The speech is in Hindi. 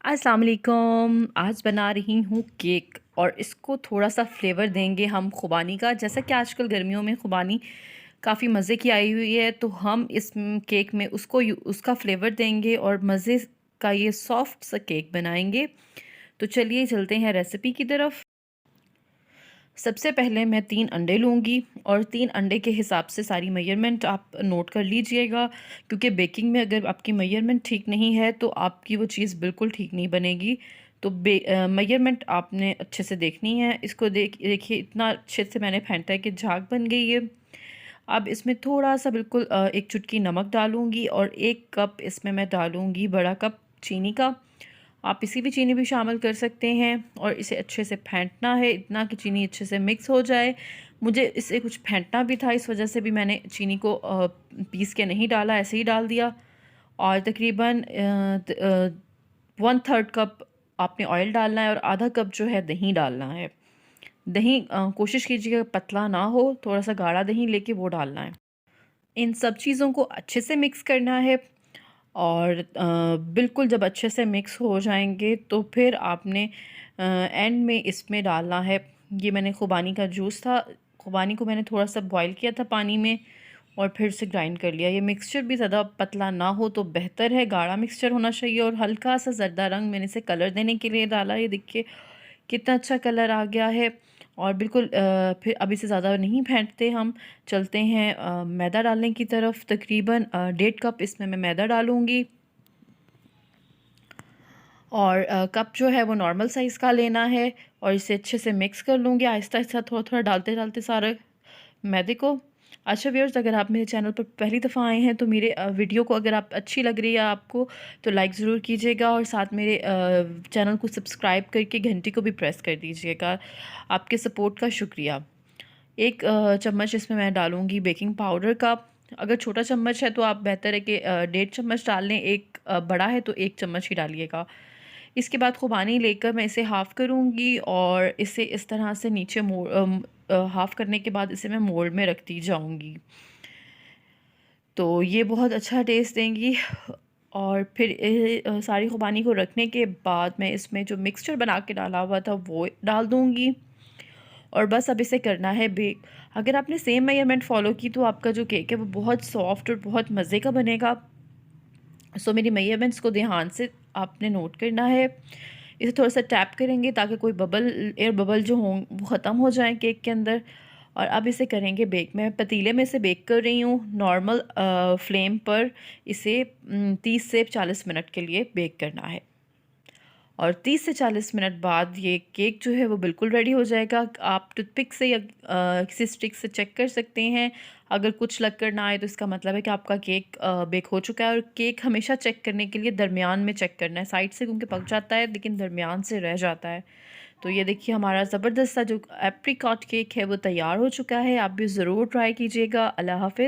अस्सलाम वालेकुम। आज बना रही हूँ केक और इसको थोड़ा-सा फ्लेवर देंगे हम खुबानी का। जैसा कि आजकल गर्मियों में खुबानी काफ़ी मज़े की आई हुई है, तो हम इस केक में उसका फ्लेवर देंगे और मज़े का ये सॉफ्ट सा केक बनाएँगे। तो चलिए चलते हैं रेसिपी की तरफ। सबसे पहले मैं 3 अंडे लूँगी और 3 अंडे के हिसाब से सारी मेजरमेंट आप नोट कर लीजिएगा, क्योंकि बेकिंग में अगर आपकी मेजरमेंट ठीक नहीं है तो आपकी वो चीज़ बिल्कुल ठीक नहीं बनेगी। तो मेजरमेंट आपने अच्छे से देखनी है। इसको देखिए इतना अच्छे से मैंने फेंटा है कि झाग बन गई है। अब इसमें थोड़ा-सा बिल्कुल 1 चुटकी नमक डालूँगी और 1 कप इसमें मैं डालूँगी बड़ा कप चीनी का। आप इसी भी चीनी भी शामिल कर सकते हैं और इसे अच्छे से फेंटना है, इतना कि चीनी अच्छे से मिक्स हो जाए। मुझे इसे कुछ फेंटना भी था, इस वजह से भी मैंने चीनी को पीस के नहीं डाला, ऐसे ही डाल दिया। और तकरीबन 1/3 कप आपने ऑयल डालना है और आधा कप जो है दही डालना है। दही कोशिश कीजिएगा पतला ना हो, थोड़ा-सा गाढ़ा दही लेके वो डालना है। इन सब चीज़ों को अच्छे से मिक्स करना है और बिल्कुल जब अच्छे से मिक्स हो जाएंगे तो फिर आपने एंड में इसमें डालना है। ये मैंने खुबानी का जूस था, खुबानी को मैंने थोड़ा सा बॉईल किया था पानी में और फिर से ग्राइंड कर लिया। ये मिक्सचर भी ज़्यादा पतला ना हो तो बेहतर है, गाढ़ा मिक्सचर होना चाहिए। और हल्का सा जर्दा रंग मैंने इसे कलर देने के लिए डाला। ये देखिए कितना अच्छा कलर आ गया है। और बिल्कुल फिर अब इसे ज़्यादा नहीं फेंटते हम, चलते हैं मैदा डालने की तरफ। तकरीबन 1.5 कप इसमें मैं मैदा डालूँगी और कप जो है वो नॉर्मल साइज़ का लेना है और इसे अच्छे से मिक्स कर लूँगी आहिस्ता-आहिस्ता, थोड़ा-थोड़ा डालते-डालते सारे मैदे को। अच्छा व्यूअर्स, अगर आप मेरे चैनल पर पहली दफ़ा आए हैं तो मेरे वीडियो को अगर आप अच्छी लग रही है आपको तो लाइक ज़रूर कीजिएगा और साथ मेरे चैनल को सब्सक्राइब करके घंटी को भी प्रेस कर दीजिएगा। आपके सपोर्ट का शुक्रिया। 1 चम्मच इसमें मैं डालूँगी बेकिंग पाउडर का। अगर छोटा चम्मच है तो आप बेहतर है कि 1.5 चम्मच डाल लें, 1 बड़ा है तो 1 चम्मच ही डालिएगा। इसके बाद खुबानी लेकर मैं इसे हाफ़ करूँगी और इसे इस तरह से नीचे हाफ़ करने के बाद इसे मैं मोल्ड में रखती जाऊँगी। तो ये बहुत अच्छा टेस्ट देंगी। और फिर सारी खुबानी को रखने के बाद मैं इसमें जो मिक्सचर बना के डाला हुआ था वो डाल दूँगी और बस अब इसे करना है बेक। अगर आपने सेम मेजरमेंट फ़ॉलो की तो आपका जो केक है वो बहुत सॉफ्ट और बहुत मज़े का बनेगा। सो मेरी मेजरमेंट्स को ध्यान से आपने नोट करना है। इसे थोड़ा-सा टैप करेंगे ताकि कोई एयर बबल जो हों वो ख़त्म हो जाएँ केक के अंदर। और अब इसे करेंगे बेक। मैं पतीले में से बेक कर रही हूँ नॉर्मल फ्लेम पर। इसे 30 से 40 मिनट के लिए बेक करना है और 30 से 40 मिनट बाद ये केक जो है वो बिल्कुल रेडी हो जाएगा। आप टूथपिक से या किसी स्टिक से चेक कर सकते हैं। अगर कुछ लग कर ना आए तो इसका मतलब है कि आपका केक बेक हो चुका है। और केक हमेशा चेक करने के लिए दरमियान में चेक करना है, साइड से क्योंकि पक जाता है लेकिन दरमियान से रह जाता है। तो ये देखिए हमारा ज़बरदस्त सा जो एप्रिकॉट केक है वो तैयार हो चुका है। आप भी ज़रूर ट्राई कीजिएगा। अल्लाह हाफ़िज़।